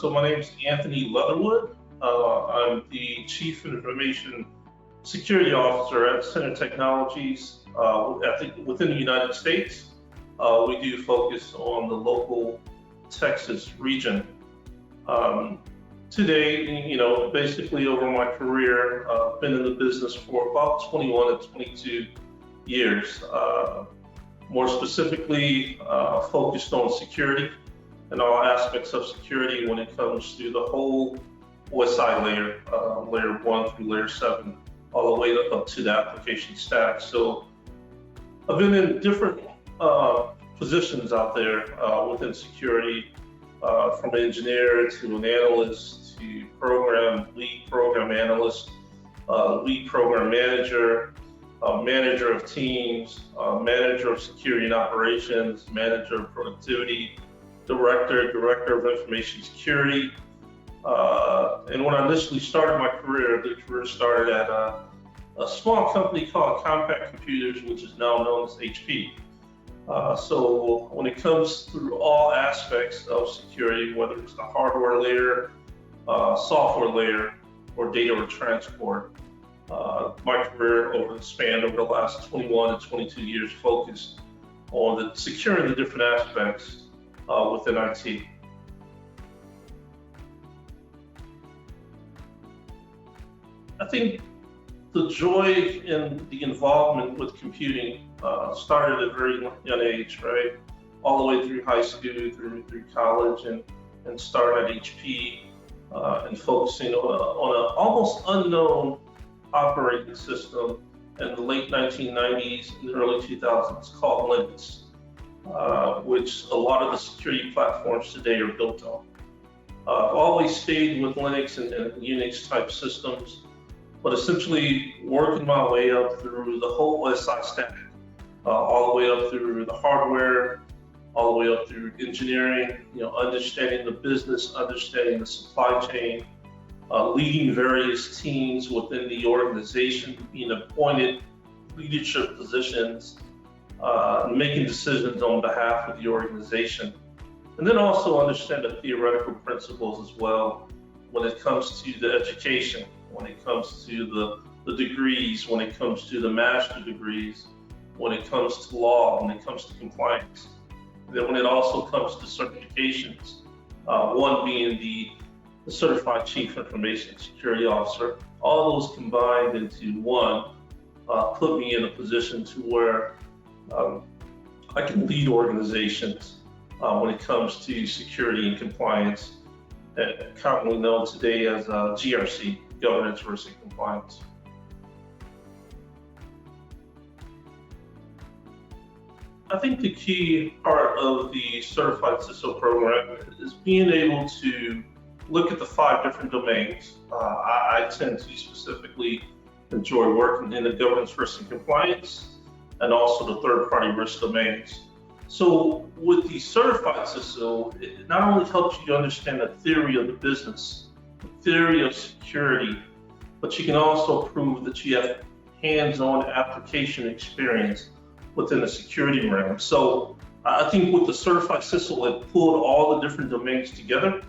So my name is Anthony Leatherwood. I'm the Chief Information Security Officer at Center Technologies. I think within the United States, we do focus on the local Texas region. Today, basically over my career, I've been in the business for about 21 to 22 years. More specifically, focused on security and all aspects of security when it comes to the whole OSI layer, layer 1 through layer 7, all the way up to the application stack. So I've been in different positions out there within security, from an engineer to an analyst to lead program analyst, lead program manager, manager of teams, manager of security and operations, manager of productivity, director of information security. And when I initially started my career, the career started at a small company called Compact Computers, which is now known as HP. So when it comes through all aspects of security, whether it's the hardware layer, software layer, or data or transport, my career over the last 21 to 22 years focused on securing the different aspects within IT. I think the joy in the involvement with computing started at a very young age, right? All the way through high school, through college, and started at HP and focusing on an almost unknown operating system in the late 1990s and the early 2000s called Linux, which a lot of the security platforms today are built on. I've always stayed with Linux and Unix type systems, but essentially working my way up through the whole OSI stack, all the way up through the hardware, all the way up through engineering, understanding the business, understanding the supply chain, leading various teams within the organization, being appointed leadership positions, making decisions on behalf of the organization, and then also understand the theoretical principles as well when it comes to the education, when it comes to the degrees, when it comes to the master degrees, when it comes to law, when it comes to compliance. And then when it also comes to certifications, one being the Certified Chief Information Security Officer, all those combined into one put me in a position to where I can lead organizations when it comes to security and compliance, commonly known today as GRC, Governance, Risk, and Compliance. I think the key part of the Certified CISO program is being able to look at the 5 different domains. I tend to specifically enjoy working in the governance, risk, and compliance, and also the third-party risk domains. So with the Certified CISO, it not only helps you to understand the theory of the business, the theory of security, but you can also prove that you have hands-on application experience within the security realm. So I think with the Certified CISO, it pulled all the different domains together,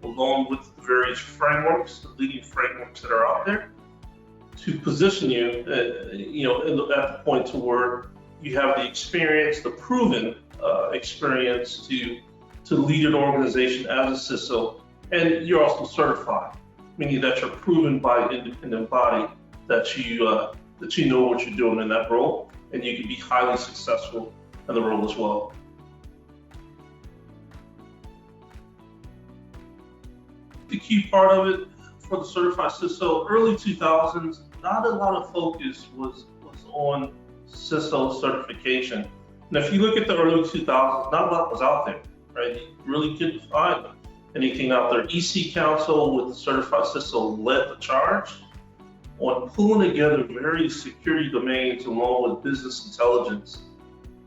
along with the various frameworks, the leading frameworks that are out there, to position you, at the point to where you have the experience, the proven experience to lead an organization as a CISO, and you're also certified, meaning that you're proven by an independent body that you know what you're doing in that role, and you can be highly successful in the role as well. The key part of it for the Certified CISO, early 2000s, not a lot of focus was on CISO certification. And if you look at the early 2000s, not a lot was out there, right? You really couldn't find anything out there. EC Council with the Certified CISO led the charge on pulling together various security domains along with business intelligence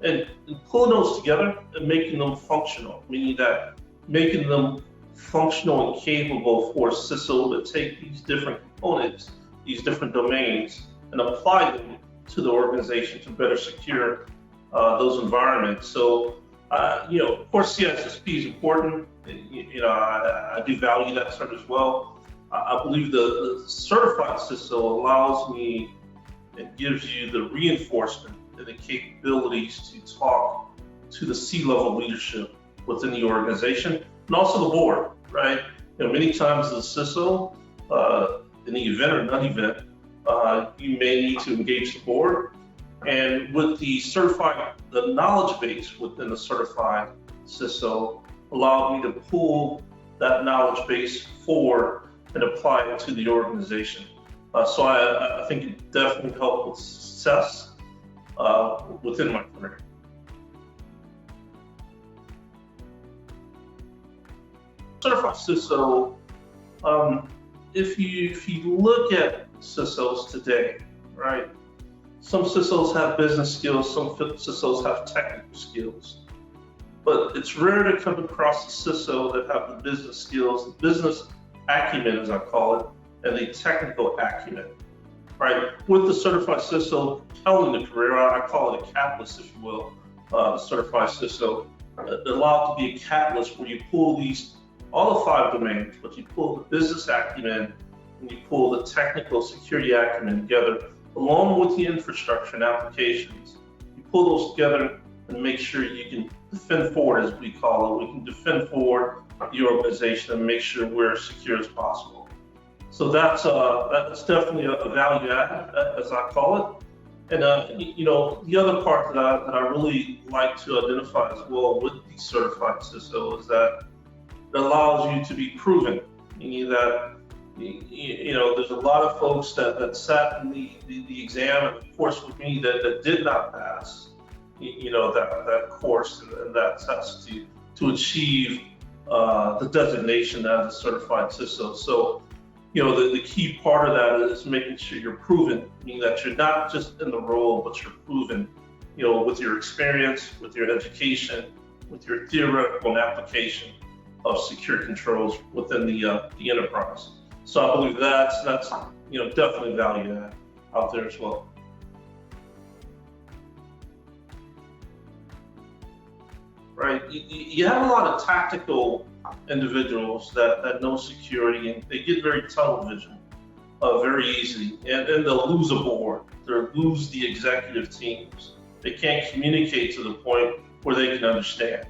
and pulling those together and making them functional, meaning that making them functional and capable for a CISO to take these different components, these different domains, and apply them to the organization to better secure those environments. So, of course, CISSP is important I do value that cert as well. I believe the certified CISO allows me and gives you the reinforcement and the capabilities to talk to the C-level leadership within the organization and also the board, right? Many times as a CISO, in the event or non-event, you may need to engage the board. And with the knowledge base within the certified CISO allowed me to pull that knowledge base forward and apply it to the organization. So I think it definitely helped with success within my career. Certified CISO, if you look at CISOs today, right? Some CISOs have business skills, some CISOs have technical skills, but it's rare to come across a CISO that have the business skills, the business acumen, as I call it, and the technical acumen, right? With the certified CISO propelling the career, I call it a catalyst, if you will, the certified CISO, allowed to be a catalyst where you pull all the 5 domains, but you pull the business acumen and you pull the technical security acumen together, along with the infrastructure and applications. You pull those together and make sure you can defend forward, as we call it. We can defend forward the organization and make sure we're as secure as possible. So that's definitely a value add, as I call it. And the other part that I really like to identify as well with the certified CISO is that it allows you to be proven, meaning that there's a lot of folks that sat in the exam and of course with me that did not pass, that course and that test to achieve the designation as a certified CISO. So, the key part of that is making sure you're proven, meaning that you're not just in the role, but you're proven, with your experience, with your education, with your theoretical and application of secure controls within the enterprise. So I believe that's definitely value add out there as well. Right, you have a lot of tactical individuals that know security and they get very tunnel vision very easily, and they'll lose a board, they'll lose the executive teams. They can't communicate to the point where they can understand.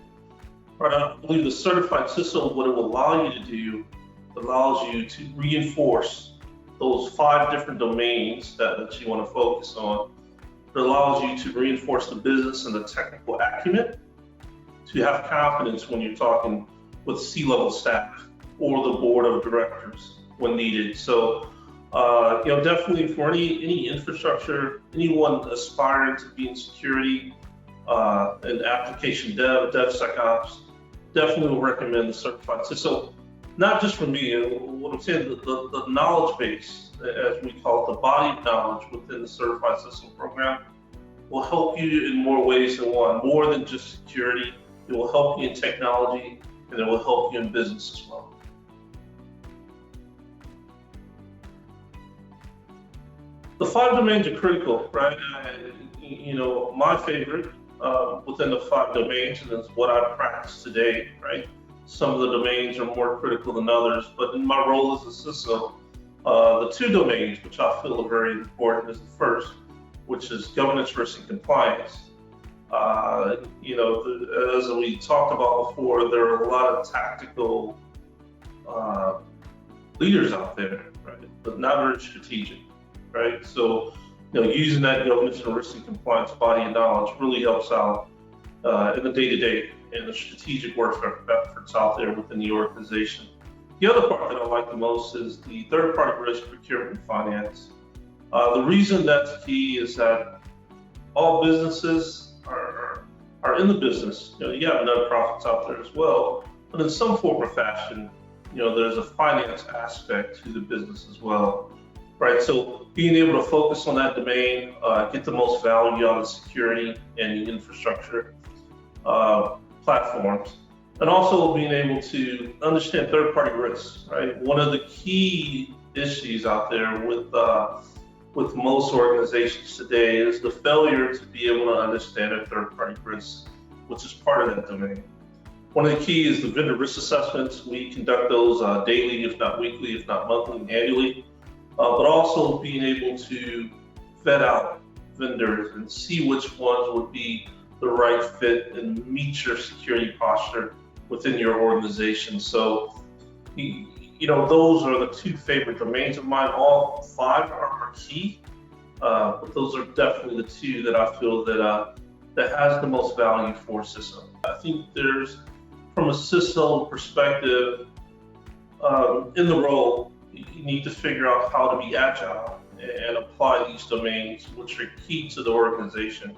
Right, I believe the certified CISO, what it will allow you to do, allows you to reinforce those 5 different domains that you want to focus on. It allows you to reinforce the business and the technical acumen, to have confidence when you're talking with C-level staff or the board of directors when needed. So, definitely for any infrastructure, anyone aspiring to be in security and application DevSecOps, definitely will recommend the certified CISO. Not just for me, what I'm saying, the knowledge base, as we call it, the body of knowledge within the certified CISO program will help you in more ways than one, more than just security. It will help you in technology and it will help you in business as well. The 5 domains are critical, right? My favorite within the 5 domains, and it's what I practice today, right? Some of the domains are more critical than others, but in my role as a CISO, the 2 domains which I feel are very important is the first, which is governance, risk, and compliance. As we talked about before, there are a lot of tactical leaders out there, right? But not very strategic, right? So, using that governance and risk and compliance body of knowledge really helps out in the day-to-day and the strategic work efforts out there within the organization. The other part that I like the most is the third-party risk, procurement, and finance. The reason that's key is that all businesses are in the business. You have nonprofits out there as well, but in some form or fashion, there's a finance aspect to the business as well, right? So being able to focus on that domain, get the most value out of security and the infrastructure platforms, and also being able to understand third-party risks, right? One of the key issues out there with most organizations today is the failure to be able to understand their third-party risks, which is part of that domain. One of the key is the vendor risk assessments. We conduct those daily, if not weekly, if not monthly, annually, but also being able to vet out vendors and see which ones would be the right fit and meet your security posture within your organization. So, those are the two favorite domains of mine. All five are key, but those are definitely the two that I feel that has the most value for CISO. I think there's, from a CISO perspective, in the role, you need to figure out how to be agile and apply these domains, which are key to the organization.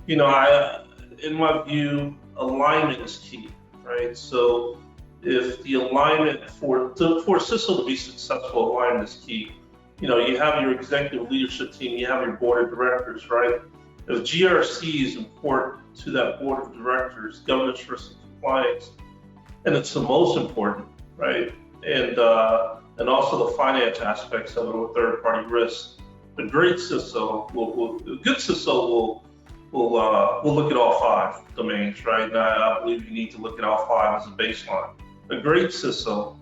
In my view, alignment is key, right? So if the alignment for a CISO to be successful, alignment is key. You have your executive leadership team, you have your board of directors, right? If GRC is important to that board of directors, governance, risk, and compliance, and it's the most important, right? And also the finance aspects of it with third-party risk. A great CISO a good CISO will look at all five domains, right? And I believe you need to look at all five as a baseline. A great CISO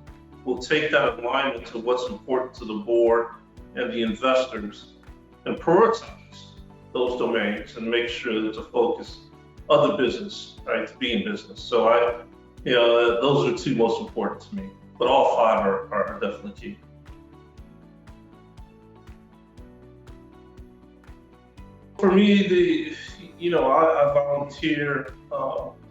will take that alignment to what's important to the board and the investors and prioritize those domains and make sure that the focus of the business, right, to be in business. So those are two most important to me, but all five are definitely key. For me, I volunteer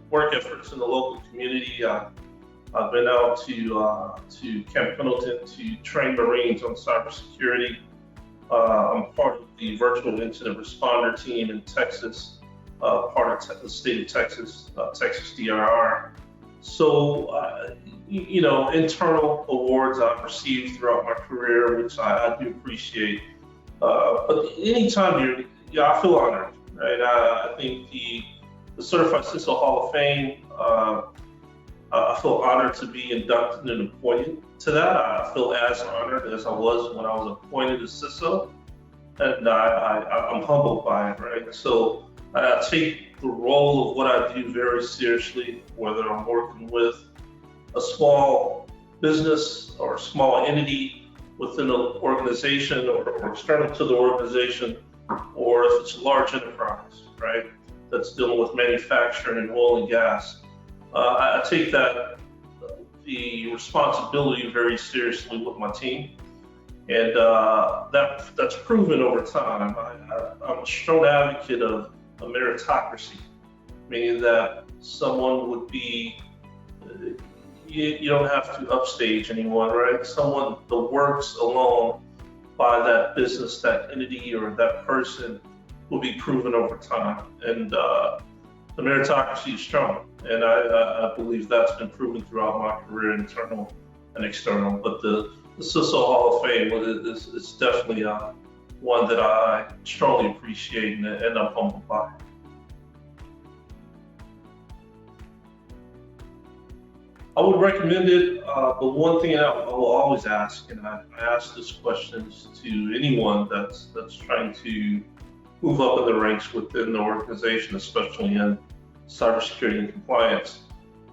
work efforts in the local community. I've been out to Camp Pendleton to train Marines on cybersecurity. I'm part of the virtual incident responder team in Texas, part of the state of Texas, Texas DRR. So, internal awards I've received throughout my career, which I do appreciate. But anytime I feel honored, right? I think the Certified CISO Hall of Fame, I feel honored to be inducted and appointed to that. I feel as honored as I was when I was appointed as CISO, and I'm humbled by it, right? So I take the role of what I do very seriously, whether I'm working with a small business or a small entity within an organization or external to the organization, or if it's a large enterprise, right, that's dealing with manufacturing and oil and gas. I take the responsibility very seriously with my team, and that's proven over time. I'm a strong advocate of a meritocracy, meaning that someone would be, you don't have to upstage anyone, right? Someone that works alone by that business, that entity, or that person will be proven over time. And the meritocracy is strong. And I believe that's been proven throughout my career, internal and external. But the CISO Hall of Fame is definitely one that I strongly appreciate and I'm humbled by. I would recommend it, but one thing I will always ask, and I ask this question to anyone that's trying to move up in the ranks within the organization, especially in cybersecurity and compliance.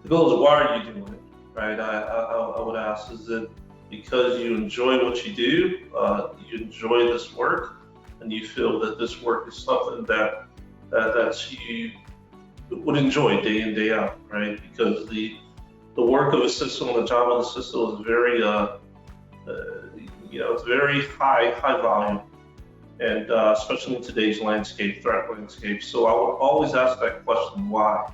The goal is, why are you doing it, right? I would ask, is it because you enjoy what you do, you enjoy this work, and you feel that this work is something that you would enjoy day in, day out, right? Because the work of a CISO and the job of the CISO is very, it's very high volume, and especially in today's threat landscape. So I would always ask that question, why,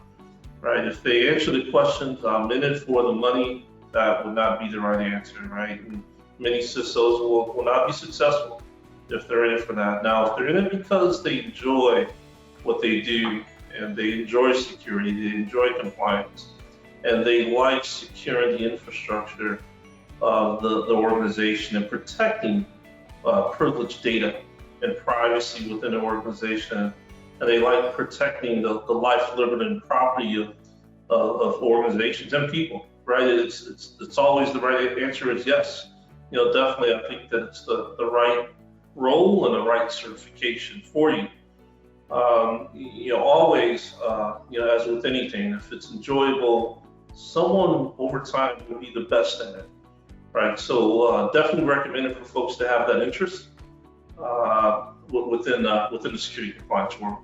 right? If they answer the questions, I'm in it for the money, that would not be the right answer, right? And many CISOs will not be successful if they're in it for that. Now, if they're in it because they enjoy what they do, and they enjoy security, they enjoy compliance, and they like securing the infrastructure of the organization and protecting privileged data and privacy within the organization, and they like protecting the life, liberty, and property of organizations and people, right? It's always the right answer is yes. Definitely, I think that it's the right role and the right certification for you. Always, as with anything, if it's enjoyable someone over time will be the best in it, right? So definitely recommend it for folks to have that interest within the security compliance world.